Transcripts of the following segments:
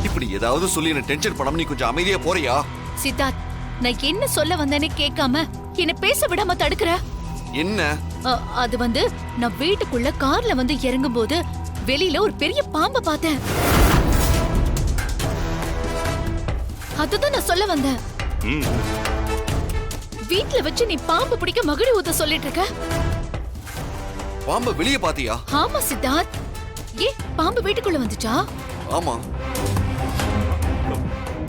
இப்படி ஏதாவது சொல்லி என்ன டென்ஷன் பண்ணாம நீ கொஞ்சம் அமைதியா போறியா? சித்தார்த், நான் என்ன சொல்ல வந்தேன்னு கேட்காம என்ன பேச விடாம தடுக்கிற? என்ன? அது வந்து நான் வீட்டுக்குள்ள கார்ல வந்து இறங்கும் போது வெளியில ஒரு பெரிய பாம்பை பார்த்தேன். அதுதான் நான் சொல்ல வந்தேன். வீட்ல வச்சு நீ பாம்பு பிடிக்க மகிழி ஊத்த சொல்லிட்டு இருக்க. பாம்பை வெளியே பாத்தியா? ஆமா சித்தார்த். ஏ, பாம்பு வீட்டுக்குள்ள வந்துச்சா? ஆமா,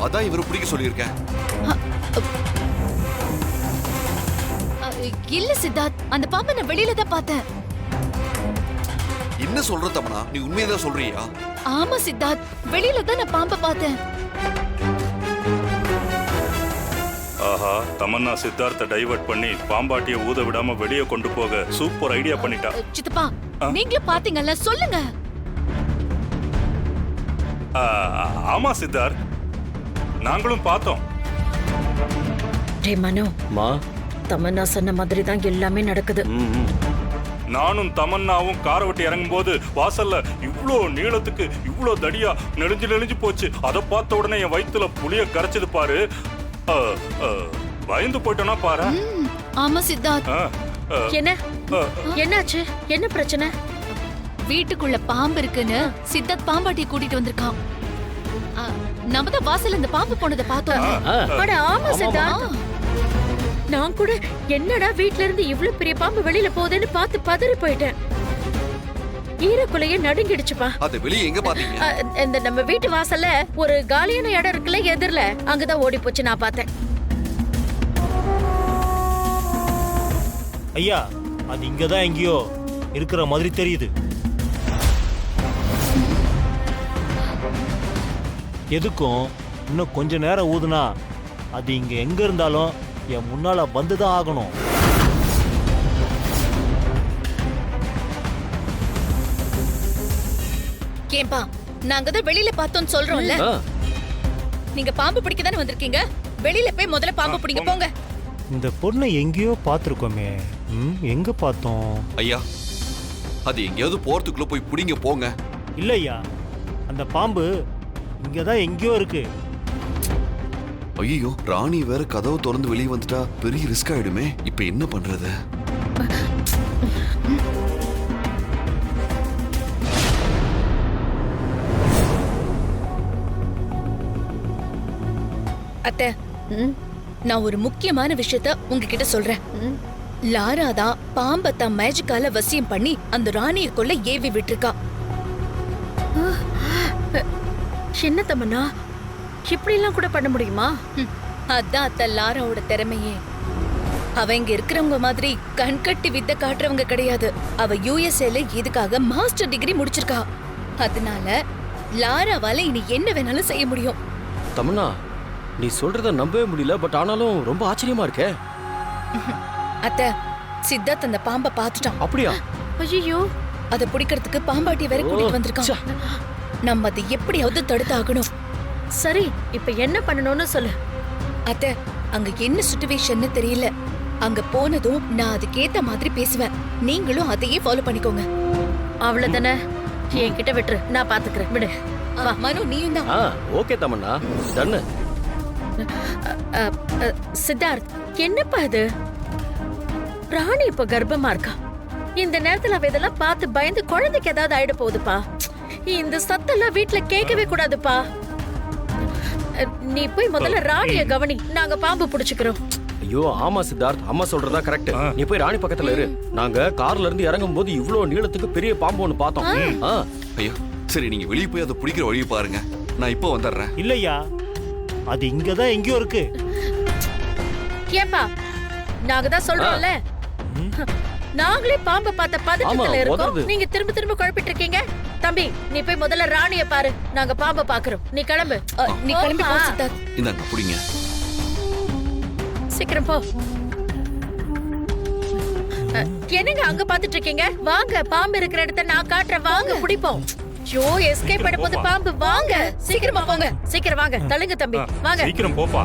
அதான் இவரு பிடிக்க சொல்லியிருக்கேன். இல்ல சித்தார்த், அந்த பாம்பை நான் வெளியில தான் பார்த்தேன். என்ன சொல்ற தமனா? நீ உண்மையதான் சொல்றியா? ஆமா சித்தார்த், வெளியில தான் நான் பாம்பை பார்த்தேன். ஆஹா, தமன்னா சித்தார்த்த டைவர்ட் பண்ணி பாம்பாட்டிய ஊத விடாம வெளியே கொண்டு போக சூப்பர் ஐடியா பண்ணிட்டா. சித்தப்பா, நீங்களும் பாத்தீங்கல்ல, சொல்லுங்க. ஆமா சித்தார்த், நாங்களும் பார்த்தோம். டே மனோ, தமன்னா சொன்ன மாதிரி தான் எல்லாமே நடக்குது. நானும் தமன்னாவும் காரை விட்டு இறங்கும் போது வாசல்ல இவ்ளோ நீளத்துக்கு இவ்ளோ தடியா நெளிஞ்சு போச்சு. அதை பார்த்த உடனே என் வயித்துல புளிய கரைச்சது பாரு. பயந்து போயிட்டோனா பாரு. ஆமா சித்தார்த். என்ன என்னாச்சு? என்ன பிரச்சனை? வீட்டுக்குள்ள பாம்பு இருக்குன்னு சித்தார்த் பாம்பாட்டியை கூட்டிட்டு வந்திருக்கான். நம்ம தான் வாசல்ல இந்த பாம்பு போனதை பார்த்தோம். அட ஆமா சித்தார்த், நான் கூட என்னடா வீட்ல இருந்து இவ்ளோ பெரிய பாம்பு வெளியில போகுதுன்னு பார்த்து பதறி போயிட்டேன். ஈரக்குலைய நடுங்கிடுச்சுப்பா. அது வெளியே எங்க பாத்தீங்க? இந்த நம்ம வீட்டு வாசல்ல ஒரு காலியான இடம் இருக்குல்ல, எதிரில, அங்கதான் ஓடி போச்சு. நான் பார்த்தேன். ஐயா, அது இங்கதான் எங்கேயோ இருக்கிற மாதிரி தெரியுது. எதுக்கும் இன்னும் கொஞ்ச நேரம் ஊதுனா அது இங்க எங்க இருந்தாலும் என் முன்னால வந்துதான் ஆகணும். கேம்பா, நாங்க தான் வெளியில பார்த்தோம்னு சொல்றோம்ல. நீங்க பாம்பு பிடிக்க தானே வந்திருக்கீங்க. வெளியில போய் முதல்ல பாம்பு பிடிங்க போங்க. இந்த பொண்ணை எங்கேயோ பார்த்திருக்கோமே. எங்க பார்த்தோம்? ஐயா, அது எங்கேயாவது போறதுக்குள்ள போய் பிடிங்க போங்க. இல்லையா, அந்த பாம்பு இங்கதான் எங்கேயோ இருக்கு. ஐயோ, ராணி வேற கதவு திறந்து வெளியே வந்துட்டா பெரிய ரிஸ்க் ஆயிடுமே. இப்ப என்ன பண்றது? அத்தை, நான் ஒரு முக்கியமான விஷயத்த உங்ககிட்ட சொல்றேன். லாரா தான் பாம்பை தான் மேஜிக்கால வசியம் பண்ணி அந்த ராணியை கொல்ல ஏவி விட்டுருக்கா. என்ன தமன்னா, இப்படி எல்லாம் கூட பண்ண முடியுமா? அதான் அத்த லாராவோட திறமையே. அவ இங்க இருக்கிறவங்க மாதிரி கண்கட்டி வித்த காட்டுறவங்க கிடையாது. அவ யுஎஸ்ஏல இதுக்காக மாஸ்டர் டிகிரி முடிச்சிருக்கா. அதனால லாராவால இனி என்ன வேணாலும் செய்ய முடியும். தமன்னா, நீ சொல்றத நம்பவே முடியல. பட் ஆனாலும் ரொம்ப ஆச்சரியமா இருக்கே. அத்த, சித்தார்த் அந்த பாம்பை பார்த்துட்டான். அப்படியா? ஐயோ, அதை பிடிக்கிறதுக்கு பாம்பாட்டி வேற கூட்டிட்டு வந்திருக்கான். நம்ம அதை எப்படியாவது தடுத்து ஆகணும். சரி, இப்ப என்ன பண்ணணும்னு சொல்லு. அத்த, அங்க என்ன சிச்சுவேஷன்னு தெரியல. அங்க போனதும் நான் அதுக்கேத்த மாதிரி பேசுவேன். நீங்களும் அதையே ஃபாலோ பண்ணிக்கோங்க. அவ்வளவுதானே? என்கிட்ட விட்டுரு, நான் பாத்துக்கிறேன். விடு. மனு, நீயும் தான். ஓகே தமன்னா, டன்னு. சித்தார்த், என்னப்பா இது? ராணி இப்ப கர்ப்பமா இருக்கா. இந்த நேரத்துல அவ இதெல்லாம் பார்த்து பயந்து குழந்தைக்கு ஏதாவது ஆயிட போகுதுப்பா. இந்த சத்தெல்லாம் வீட்டுல கேட்கவே கூடாதுப்பா. நீ போய் முதல்ல ராணிய கவனி, நாங்க பாம்பு பிடிச்சுக்கிறோம். ஐயோ ஆமா சித்தார்த், அம்மா சொல்றதா கரெக்ட். நீ போய் ராணி பக்கத்துல இரு. நாங்க கார்ல இருந்து இறங்கும் போது இவ்வளவு நீளத்துக்கு பெரிய பாம்பு ஒண்ணு பார்த்தோம். ஐயா, சரி, நீங்க வெளியே போய் அதை பிடிக்கிற வழியை பாருங்க. நான் இப்போ வந்துடுறேன். இல்லையா, அது இங்கதான் எங்கேயோ இருக்கு. ஏப்பா, நாங்க தான் சொல்றோம்ல, நாங்களே பாம்பை பார்த்த பதட்டத்துல இருக்கோம். நீங்க திரும்ப திரும்ப குழப்பிட்டு இருக்கீங்க. தம்பி, நீ போய் முதல்ல ராணிய பாரு, நாங்க பாம்பை பாக்குறோம். நீ கிளம்பு. நீ கிளம்பி போ சித்தார்த். இந்தாங்க பிடிங்க. சீக்கிரம் போ. என்னங்க அங்க பாத்துட்டு இருக்கீங்க? வாங்க, பாம்பு இருக்கிற இடத்த நான் காட்டுறேன். வாங்க பிடிப்போம். ஐயோ, எஸ்கேப் பண்ண போது பாம்பு. வாங்க, சீக்கிரமா போங்க. சீக்கிரம் வாங்க, தள்ளுங்க தம்பி, வாங்க. சீக்கிரம் போப்பா.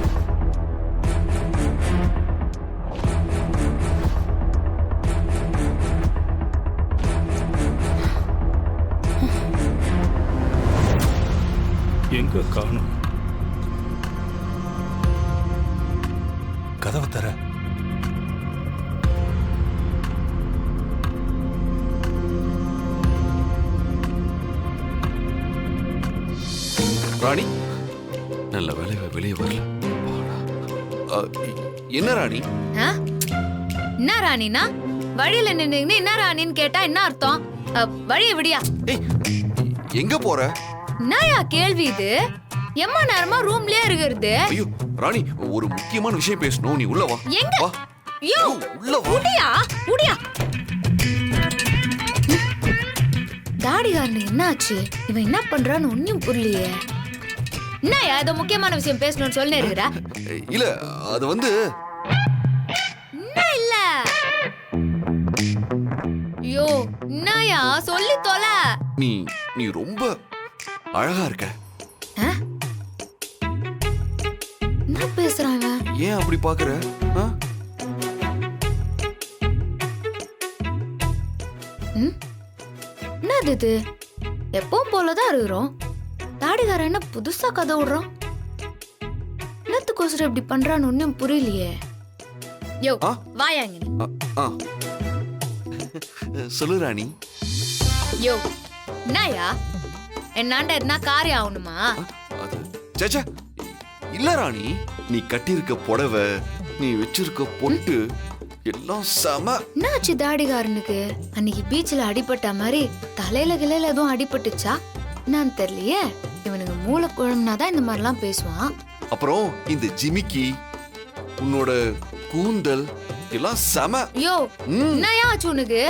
எங்க காணும்? கதவை தர. ராணி நல்ல வேலை வெளியே வரல. அ, என்ன ராணி? ஆ? என்ன ராணினா வழியில நின்னு என்ன ராணின்னு கேட்டா என்ன அர்த்தம்? வழிய விடியா. ஏய், எங்க போற? என்னயா கேள்வி இது? எம்மா நேரமா ரூம்லயே இருக்கிறது. ஐயோ ராணி, ஒரு முக்கியமான விஷயம் பேசணும். நீ உள்ள வா. எங்க? வா. ஐயோ, உள்ள வா. உடியா உடியா. தாடிகாரனுக்கு என்ன ஆச்சு? இவன் என்ன பண்றான்னு ஒன்னும் புரியலையே. என்னயா ஏதோ முக்கியமான விஷயம் பேசணும்னு சொல்லி இருக்கிற? இல்ல, அது வந்து என்ன இல்ல? ஐயோ, என்னயா சொல்லி தொலை. நீ ரொம்ப அழகா இருக்க. என்ன பேசுறான் இவன்? ஏன் அப்படி பாக்குற? ஆ? என்னது இது? எப்பவும் போலதான் இருக்கிறோம். தாடிகாரன் என்ன புதுசா கதை விடுறான்? என்னத்துக்கோசரம் இப்படி பண்றான்னு ஒன்னும் புரியலையே. யோ, ஆ? வாயாங்க. ஆ. சொல்லு ராணி. யோ, என்னயா என்னாண்ட என்ன காரியம் ஆகணுமா? அது சேச்சே, இல்ல ராணி. நீ கட்டியிருக்க புடவை, நீ வச்சிருக்க பொட்டு எல்லாம் செம. என்னாச்சு தாடிகாரனுக்கு? அன்னைக்கு பீச்ல அடிபட்ட மாதிரி தலையில கிளையில எதுவும் அடிபட்டுச்சா என்னன்னு தெரியலையே. இவனுக்கு மூளை குழம்புனாதான் இந்த மாதிரிலாம் பேசுவான். அப்புறம் இந்த ஜிமிக்கி, உன்னோட கூந்தல் எல்லாம் செம. யோ, ம். என்னயா ஆச்சு உனக்கு?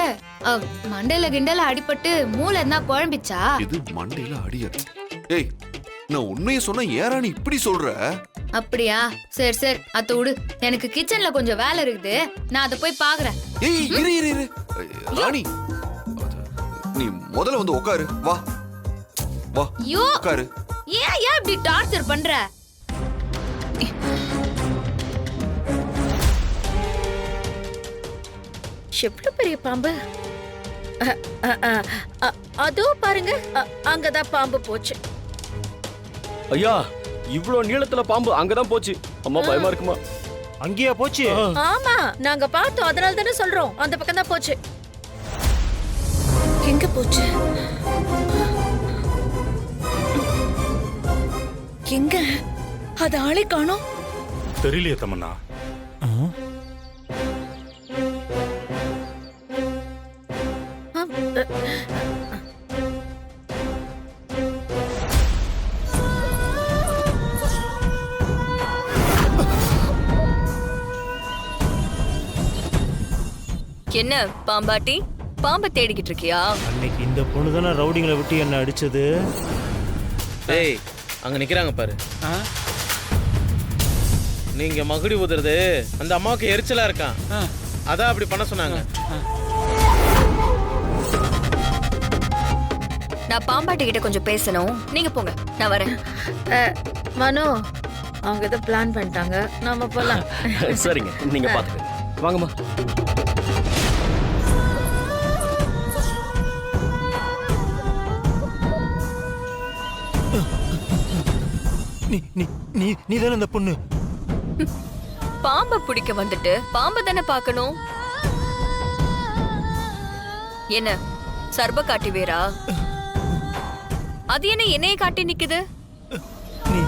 மண்டையில கிண்டல அடிபட்டு மூளை என்ன குழம்பிச்சா? இது மண்டையில அடிய. ஏய், நான் உண்மையை சொன்ன ஏன் ராணி இப்படி சொல்ற? அப்படியா? சரி சரி, அத்த விடு. எனக்கு கிச்சன்ல கொஞ்சம் வேலை இருக்குது, நான் அதை போய் பாக்குறேன். ஏய், இரு இரு இரு. ராணி, நீ முதல்ல வந்து உட்காரு. வா வா, ஐயோ, உட்காரு. ஏன் இப்படி டார்ச்சர் பண்ற? எவ்வளவு பெரிய பாம்பு. அதோ பாருங்க, அங்கதான் பாம்பு போச்சு. ஐயா, இவ்ளோ நீளத்துல பாம்பு அங்கதான் போச்சு. அம்மா பயமா இருக்குமா? அங்கேயா போச்சு? ஆமா, நாங்க பார்த்தோம், அதனால தானே சொல்றோம். அந்த பக்கம் தான் போச்சு. எங்க போச்சு? எங்க? அது ஆளே காணோம். தெரியலையே தமன்னா. என்ன பாம்பாட்டி, பாம்பை தேடிக்கிட்டு இருக்கியா? அன்னைக்கு இந்த பொண்ணு தானே ரவுடிங்களை விட்டு என்ன அடிச்சது. ஏய், அங்க நிக்கிறாங்க பாரு. நீங்க மகுடி ஊதுறது அந்த அம்மாவுக்கு எரிச்சலா இருக்கான். அதான் அப்படி பண்ண சொன்னாங்க. நான் பாம்பாட்டி கிட்ட கொஞ்சம் பேசணும். நீங்க போங்க, நான் வரேன். மனோ, அவங்க ஏதோ பிளான் பண்ணிட்டாங்க, நாம போலாம். சரிங்க, நீங்க பாத்துக்கங்க. வாங்கம்மா. நீ தானே அந்த பொண்ணு? பாம்பை பிடிக்க வந்துட்டு பாம்பை தானே பார்க்கணும். என்ன சர்ப காட்டி வேறா? அது என்ன என்னைய காட்டி நிக்குது? நீ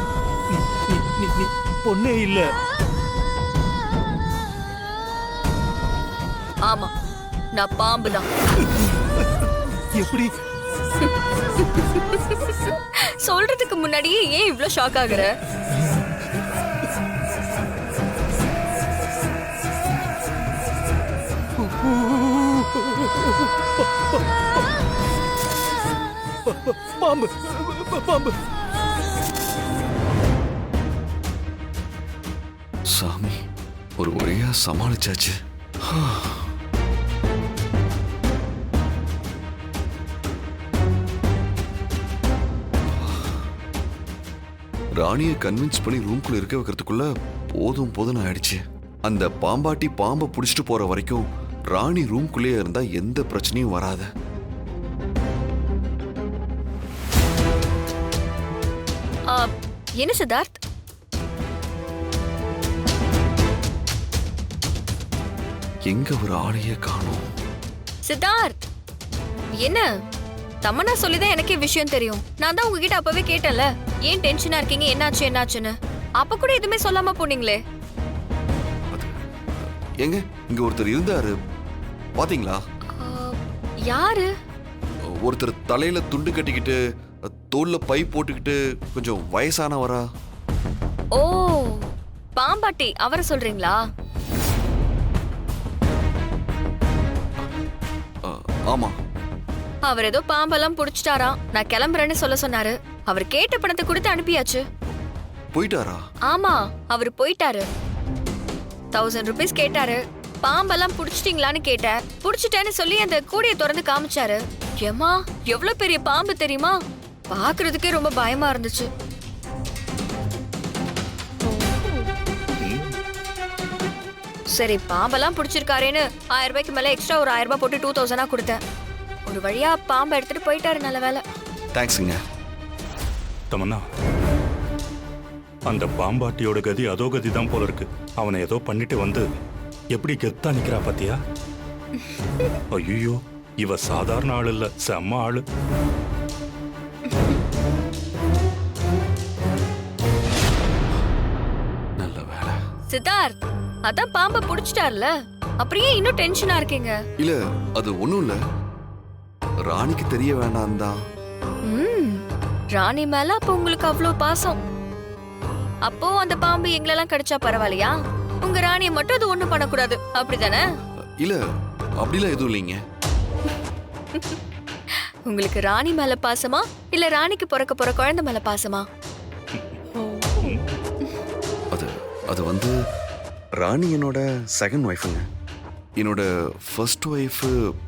பொண்ணே இல்ல. ஆமா, நான் பாம்பு தான். எப்படி? சொல்றதுக்கு முன்னாடியே ஏன் இவ்ளோ ஷாக் ஆகுற? பாம்பு பாம்பு. சாமி, ஒரு வழியா சமாளிச்சாச்சு. ராணியை கன்வின்ஸ் பண்ணி ரூம்குள்ள இருக்க வைக்கிறதுக்குள்ள போதும் ஆயிடுச்சு. அந்த பாம்பாட்டி பாம்பை புடிச்சிட்டு போற வரைக்கும் ராணி ரூம்குள்ளேயே இருந்தா எந்த பிரச்சனையும் வராது. என்ன சித்தார்த்? எங்க ஒரு ஆளையே காணோம். சித்தார்த், என்ன தமன்னா சொல்லிதான் எனக்கே விஷயம் தெரியும். நான் தான் உங்ககிட்ட அப்பவே கேட்டேன்ல, ஏன் டென்ஷனா இருக்கீங்க, என்னாச்சுன்னு. அப்ப கூட எதுவுமே சொல்லாம போனீங்களே. எங்க இங்க ஒருத்தர் இருந்தாரு, பாத்தீங்களா? யாரு? ஒருத்தர் தலையில துண்டு கட்டிக்கிட்டு தோல்ல பை போட்டுக்கிட்டு கொஞ்சம் வயசானவரா. ஓ, பாம்பாட்டி அவரை சொல்றீங்களா? ஆமா. அவர் ஏதோ பாம்பெல்லாம் புடிச்சிட்டாராம். நான் கிளம்புறேன்னு சொல்ல சொன்னாரு. அவர் கேட்ட பணத்தை கொடுத்து அனுப்பியாச்சு. போயிட்டாரா? ஆமா, அவர் போயிட்டாரு. 1000 ரூபீஸ் கேட்டாரு. பாம்பெல்லாம் புடிச்சிட்டீங்களான்னு கேட்டேன். புடிச்சிட்டேன்னு சொல்லி அந்த கூடைய திறந்து காமிச்சாரு. ஏமா, எவ்வளவு பெரிய பாம்பு தெரியுமா? பாக்குறதுக்கே ரொம்ப பயமா இருந்துச்சு. சரி, பாம்பெல்லாம் புடிச்சிருக்காரேன்னு 1000 ரூபாய்க்கு மேல எக்ஸ்ட்ரா ஒரு 1000 ரூபாய் போட்டு 2000 கொடுத்தேன். ஒரு வழியா பாம்பை எடுத்துட்டு போயிட்டாரு. நல்ல வேலை. தேங்க்ஸுங்க. தமன்னா, அந்த பாம்பாட்டியோட கதி அதோ கதி தான் போல இருக்கு. அவனை ஏதோ பண்ணிட்டு வந்து எப்படி கெத்தா நிக்கிறா பாத்தியா? ஐயோ, இவ சாதாரண ஆள் இல்ல, செம்ம ஆளு. நல்ல வேலை. சித்தார்த், அதான் பாம்பை புடிச்சிட்டார்ல, அப்புறம் ஏன் இன்னும் டென்ஷனா இருக்கீங்க? இல்ல, அது ஒண்ணும் இல்ல. ராணிக்கு தெரிய வேண்டாம் தான். ராணி மேல அப்ப உங்களுக்கு அவ்வளவு பாசம். அப்போ அந்த பாம்பு எங்களெல்லாம் கடிச்சா பரவாயில்லையா? உங்க ராணியை மட்டும் அது ஒண்ணும் பண்ணக்கூடாது, அப்படிதானே? இல்ல, அப்படிலாம் எதுவும் இல்லைங்க. உங்களுக்கு ராணி மேல பாசமா, இல்ல ராணிக்கு பிறக்க போற குழந்தை மேல பாசமா? அது அது வந்து ராணி என்னோட செகண்ட் ஒய்ஃபுங்க. என்னோட ஃபர்ஸ்ட் ஒய்ஃப்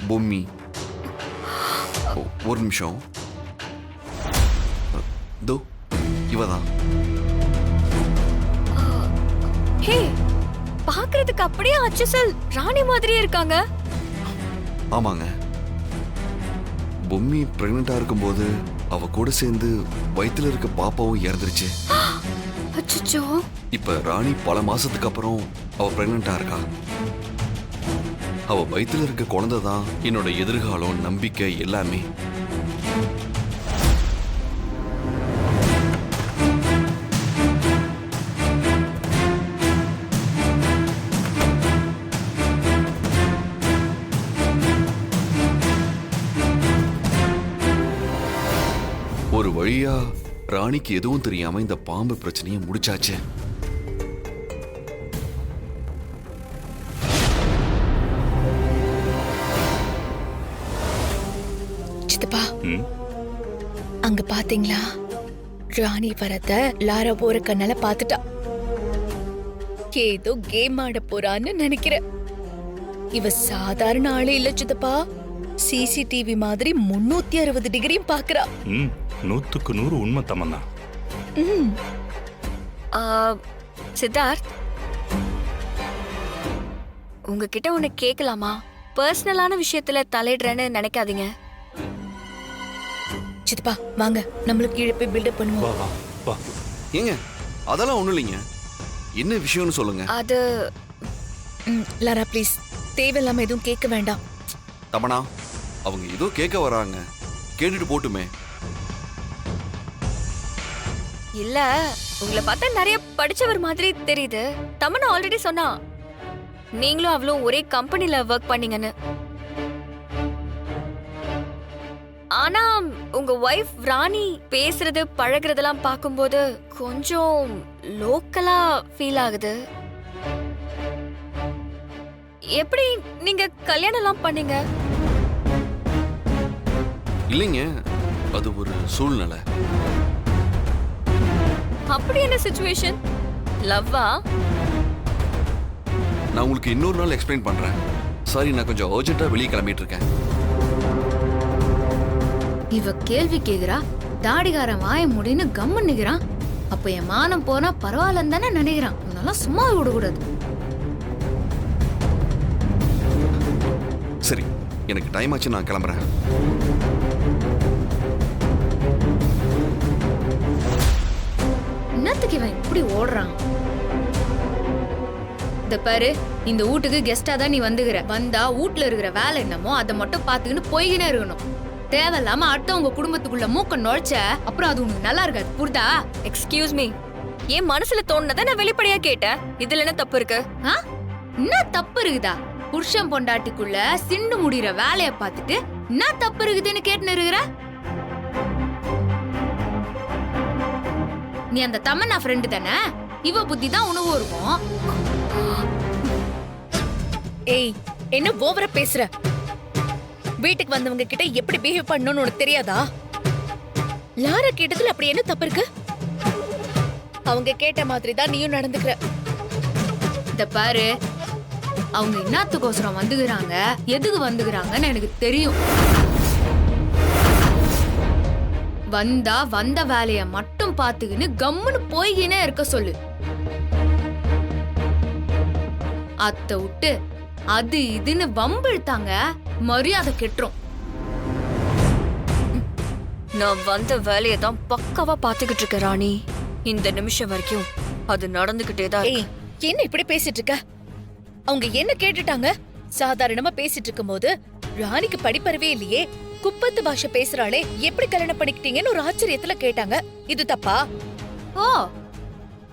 பொம்மி. ஒரு நிமிஷம். தோ இவதான். ஹே, பாக்குறதுக்கு அப்படியே அச்சசல் ராணி மாதிரியே இருக்காங்க. ஆமாங்க. பொம்மி பிரெக்னெண்டா இருக்கும்போது அவ கூட சேர்ந்து வயித்துல இருக்க பாப்பாவும் இறந்துருச்சு. அச்சச்சோ. இப்ப ராணி பல மாசத்துக்கு அப்புறம் அவ பிரெக்னெண்டா இருக்கா. அவ வயித்துல இருக்க குழந்தை தான் என்னோட எதிர்காலம், நம்பிக்கை எல்லாமே. ஒரு வழியா ராணிக்கு எதுவும் தெரியாம இந்த பாம்பு பிரச்சனையை முடிச்சாச்சு. சித்தப்பா, அங்க பாத்தீங்களா? ராணி வரத லாரா போற கண்ணால பாத்துட்டா. ஏதோ கேம் ஆட போறான்னு நினைக்கிறேன். இவ சாதாரண ஆளே இல்ல சித்தப்பா. சிசிடிவி மாதிரி 360 டிகிரியும் பாக்குறா. 100க்கு 100 உண்மை தமன்னா. சித்தார்த், உங்ககிட்ட ஒண்ணு கேட்கலாமா? பர்சனலான விஷயத்துல தலையிடுறேன்னு நினைக்காதீங்க. சித்தப்பா வாங்க, நம்மளும் கீழே போய் பில்டப் பண்ணுவோம். வா வா வா. ஏங்க, அதெல்லாம் ஒண்ணும் இல்லைங்க. என்ன விஷயம்னு சொல்லுங்க. அது லாரா ப்ளீஸ், தேவையில்லாம எதுவும் கேட்க வேண்டாம். தமனா, அவங்க ஏதோ கேட்க வராங்க, கேட்டுட்டு போட்டுமே. இல்ல, உங்களை பார்த்தா நிறைய படிச்சவர் மாதிரி தெரியுது. தமன்னா ஆல்ரெடி சொன்னா நீங்களும் அவளும் ஒரே கம்பெனில ஒர்க் பண்ணீங்கன்னு. ஆனா உங்க ஒய்ஃப் ராணி பேசுறது பழகுறதெல்லாம் பார்க்கும்போது கொஞ்சம் லோக்கலா ஃபீல் ஆகுது. எப்படி நீங்க கல்யாணம் எல்லாம் பண்ணீங்க? இல்லைங்க, அது ஒரு சூழ்நிலை. அப்படி என்ன சிச்சுவேஷன்? லவ்வா? நான் உங்களுக்கு இன்னொரு நாள் எக்ஸ்பிளைன் பண்றேன். சாரி, நான் கொஞ்சம் அர்ஜென்ட்டா வெளியே கிளம்பிட்டு இருக்கேன். இவ கேள்வி கேக்குறா, தாடிகாரன் வாய முடின்னு கம்மன் நிக்கிறான். அப்ப என் மானம் போனா பரவாயில்லன்னு தானே நினைக்கிறான். உன்னால சும்மா விடக்கூடாது. சரி, எனக்கு டைம் ஆச்சு, நான் கிளம்புறேன். என்னத்துக்கு இவன் இப்படி ஓடுறான்? இந்த பாரு, இந்த வீட்டுக்கு கெஸ்டா தான் நீ வந்துகிற. வந்தா வீட்டுல இருக்கிற வேலை என்னமோ அதை மட்டும் பாத்துக்கின்னு போய்கினே இருக்கணும். தேவையில்லாம அடுத்தவங்க குடும்பத்துக்குள்ள மூக்க நுழைச்ச அப்புறம் அது உனக்கு நல்லா இருக்காது. புரிதா? எக்ஸ்கியூஸ் மீ, என் மனசுல தோணுனதை நான் வெளிப்படையா கேட்டேன். இதுல என்ன தப்பு இருக்கு? என்ன தப்பு இருக்குதா? புருஷன் பொண்டாட்டிக்குள்ள சிண்டு முடிகிற வேலைய பார்த்துட்டு என்ன தப்பு இருக்குதுன்னு கேட்டுன்னு இருக்கிற? நீ அந்த தமன்னா ஃப்ரெண்டு தானே? இவ புத்தி தான் உனவும் இருக்கும். ஏய், என்ன ஓவரா பேசுற? வீட்டுக்கு வந்தவங்க கிட்ட எப்படி பிஹேவ் பண்ணணும்னு உனக்கு தெரியாதா? லாரா கேட்டதுல அப்படி என்ன தப்பு இருக்கு? அவங்க கேட்ட மாதிரி தான் நீயும் நடந்துக்கிற. இந்த பாரு, அவங்க என்னத்துக்கோசரம் வந்துகிறாங்க, எதுக்கு வந்துகிறாங்கன்னு எனக்கு தெரியும். வந்தா வந்த வேலைய மட்டும் பாத்துக்கின்னு கம்முன்னு போய்கினே இருக்க சொல்லு. அத்தை விட்டு அது இதுன்னு வம்பிழுத்தாங்க, மரியாதை கெட்டுரும். நான் வந்த வேலையை தான் பக்காவா பாத்துக்கிட்டு இருக்க ராணி. இந்த நிமிஷம் வரைக்கும் அது நடந்துகிட்டே தான் இருக்கு. ஏய், என்ன இப்படி பேசிட்டு இருக்க? அவங்க என்ன கேட்டுட்டாங்க? சாதாரணமா பேசிட்டு இருக்கும்போது ராணிக்கு படிப்பறிவே இல்லையே, குப்பத்து பாஷை பேசுறாளே, எப்படி கல்யாணம் பண்ணிக்கிட்டீங்கன்னு ஒரு ஆச்சரியத்துல கேட்டாங்க. இது தப்பா? ஓ,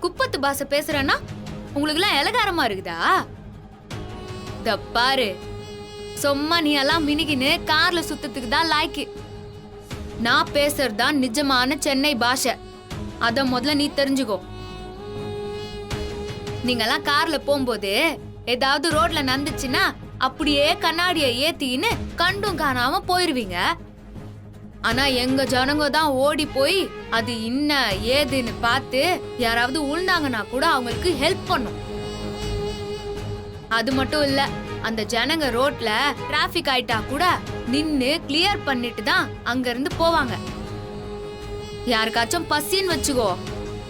குப்பத்து பாச பேசுறேன்னா உங்களுக்கு எல்லாம் இலகாரமா இருக்குதா? இந்த பாரு, சும்மா நீ எல்லாம் மினிகின்னு கார்ல சுத்தத்துக்கு தான் லாய்க்கு. நான் பேசுறதுதான் நிஜமான சென்னை பாஷை. அத முதல்ல நீ தெரிஞ்சுக்கோ. நீங்கெல்லாம் கார்ல போகும்போது ஏதாவது ரோட்ல நடந்துச்சுன்னா அப்படியே கண்ணாடிய ஏத்தின்னு கண்டும் காணாம போயிருவீங்க. ஆனா எங்க ஜனங்க தான் ஓடி போய் அது என்ன ஏதுன்னு பார்த்து யாராவது உழுந்தாங்கன்னா கூட அவங்களுக்கு ஹெல்ப் பண்ணும். அது மட்டும் இல்ல, அந்த ஜனங்க ரோட்ல டிராபிக் ஆயிட்டா கூட நின்னு கிளியர் பண்ணிட்டு தான் அங்க இருந்து போவாங்க. யாருக்காச்சும் பசின்னு வச்சுக்கோ,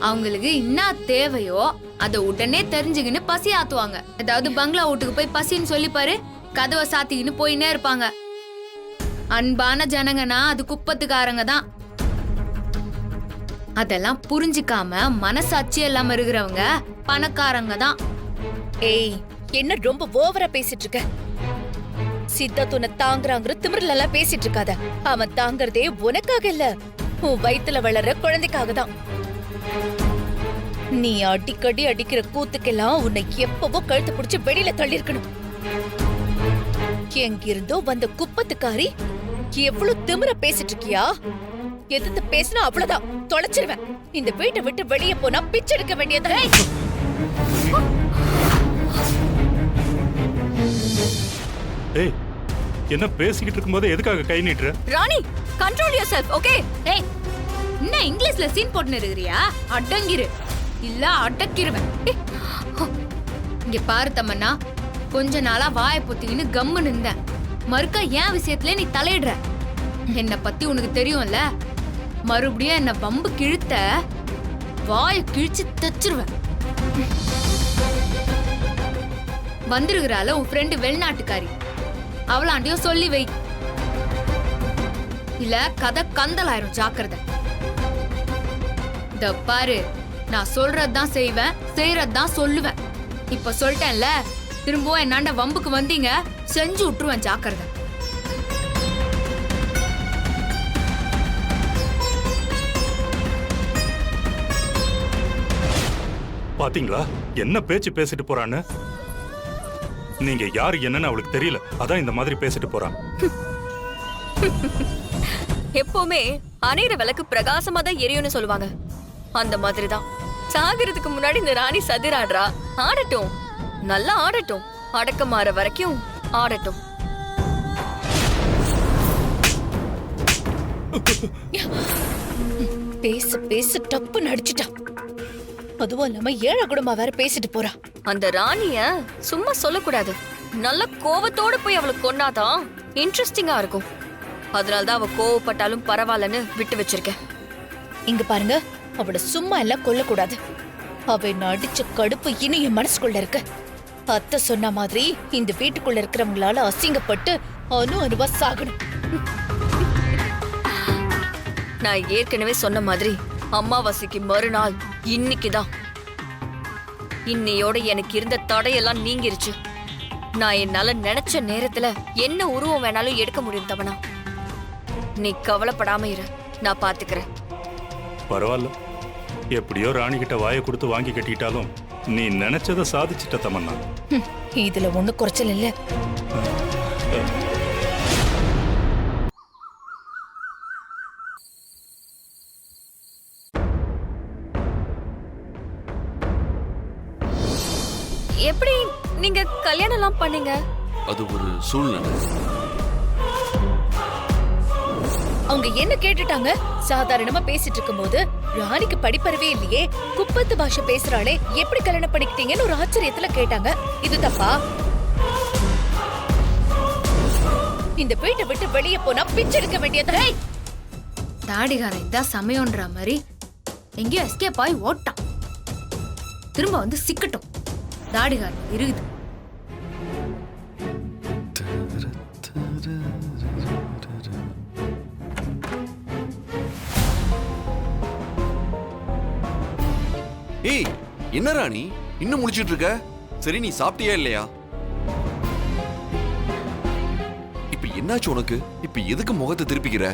அவங்களுக்கு என்ன தேவையோ அத உடனே தெரிஞ்சுக்கின்னு பசி ஆத்துவாங்க. ஏதாவது பங்களா வீட்டுக்கு போய் பசின்னு சொல்லி பாரு, கதவை சாத்திக்கின்னு போயினே இருப்பாங்க. அன்பான ஜனங்கன்னா அது குப்பத்துக்காரங்க தான். அதெல்லாம் புரிஞ்சுக்காம மனசாட்சி இல்லாம இருக்கிறவங்க பணக்காரங்க தான். ஏய், என்ன ரொம்ப ஓவரா பேசிட்டு இருக்க? சித்தார்த் உன்னை தாங்குறாங்கிற திமிர்ல எல்லாம் பேசிட்டு இருக்காத. அவன் தாங்கறதே உனக்காக இல்ல, உன் வயித்துல வளர்ற குழந்தைக்காக தான். நீ அடிக்கடி அடிக்கிற கூத்துக்கெல்லாம் உன்னை எப்பவோ கழுத்து பிடிச்சு வெளியில தள்ளி இருக்கணும். எங்கிருந்தோ வந்த குப்பத்துக்காரி எவ்வளவு திமிர பேசிட்டு இருக்கியா? எதிர்த்து பேசினா அவ்வளவுதான், தொலைச்சிருவேன். இந்த வீட்டை விட்டு வெளியே போனா பிச்சை எடுக்க வேண்டியது. ஏய், என்ன பேசிக்கிட்டு இருக்கும்போது எதுக்காக கை நீட்டுற? ராணி, கண்ட்ரோல் யுவர்செல்ஃப், ஓகே? ஏய், என்ன இங்கிலீஷ்ல சீன் போட்டுன்னு இருக்கிறியா? அடங்கிரு, இல்ல அடக்கிருவேன். இங்க பாரு தமன்னா, கொஞ்ச நாளா வாயை பொத்திக்கின்னு கம்முன்னு இருந்தேன். மறுக்க என் விஷயத்துல நீ தலையிடுற. என்னை பத்தி உனக்கு தெரியும்ல, மறுபடியும் என்ன பம்பு கிழித்த வாயை கிழிச்சு தச்சிருவேன். வந்திருக்கிறால உன் ஃப்ரெண்டு வெளிநாட்டுக்காரி, அவளாண்டியும் சொல்லி வை, இல்ல கதை கந்தலாயிரும். ஜாக்கிரதை. இந்த பாரு, நான் சொல்றதுதான் செய்வேன், செய்யறதுதான் சொல்லுவேன். இப்ப சொல்லிட்டேன்ல, திரும்பவும் என்னாண்ட வம்புக்கு வந்தீங்க செஞ்சு விட்டுருவேன். ஜாக்கிரதை. பாத்தீங்களா என்ன பேச்சு பேசிட்டு போறான்னு? நீங்க யாரு என்னன்னு அவளுக்கு தெரியல, அதான் இந்த மாதிரி பேசிட்டு போறான். எப்பவுமே அணையிற விளக்கு பிரகாசமா தான் எரியும்னு சொல்லுவாங்க. அந்த மாதிரிதான் சாகிறதுக்கு முன்னாடி இந்த ராணி சதிராடுறா. ஆடட்டும், நல்லா ஆடட்டும், அடக்கமாற வரைக்கும் ஆடட்டும். பேச பேச டப்பு நடிச்சுட்டான். அதுவும் இல்லாம ஏழை குடும்பமா வேற பேசிட்டு போறா. அந்த ராணிய சும்மா சொல்லக்கூடாது, நல்ல கோவத்தோட போய் அவளை கொண்டாதான் இன்ட்ரெஸ்டிங்கா இருக்கும். அதனாலதான் அவ கோவப்பட்டாலும் பரவாயில்லன்னு விட்டு வச்சிருக்கேன். இங்க பாருங்க, அவளை சும்மா எல்லாம் கொல்லக்கூடாது. அவ நடிச்ச கடுப்பு இனி என் மனசுக்குள்ள இருக்கு. அத்தை சொன்ன மாதிரி இந்த வீட்டுக்குள்ள இருக்கிறவங்களால அசிங்கப்பட்டு அணுவா சாகணும். நான் ஏற்கனவே சொன்ன மாதிரி அமாவாசைக்கு மறுநாள் இன்னைக்குதான். இன்னையோட எனக்கு இருந்த தடையெல்லாம் நீங்கிருச்சு. நான் என்னால நினைச்ச நேரத்துல என்ன உருவம் வேணாலும் எடுக்க முடியும் தமனா. நீ கவலைப்படாம இரு, நான் பாத்துக்கிறேன். பரவாயில்ல, எப்படியோ ராணி கிட்ட வாயை கொடுத்து வாங்கி கட்டிட்டாலும் நீ நினைச்சதை சாதிச்சிட்ட தமன்னா. இதுல ஒண்ணு குறைச்சல் இல்ல. எப்படி நீங்க கல்யாணம் எல்லாம் பண்ணீங்க? அது ஒரு சூழ்நிலை. அவங்க என்ன கேட்டுட்டாங்க? சாதாரணமா பேசிட்டு இருக்கும்போது ராணிக்கு படிப்பறிவே இல்லையே, குப்பத்து பாஷை பேசுறாளே, எப்படி கல்யாணம் பண்ணிக்கிட்டீங்கன்னு ஒரு ஆச்சரியத்துல கேட்டாங்க. இது தப்பா? இந்த வீட்டை விட்டு வெளியே போனா பிச்சை எடுக்க வேண்டியது. தாடிகாரன் இதான் சமயம்ன்ற மாதிரி எங்கேயோ எஸ்கேப் ஆகி ஓட்டான். திரும்ப வந்து சிக்கட்டும். தாடிகாரன் இருக்குது. ஏய், என்ன ராணி இன்னும் முடிச்சிட்டு இருக்க? சரி, நீ சாப்பிட்டியா இல்லையா? இப்ப என்னாச்சு உனக்கு? இப்ப எதுக்கு முகத்தை திருப்பிக்கிற?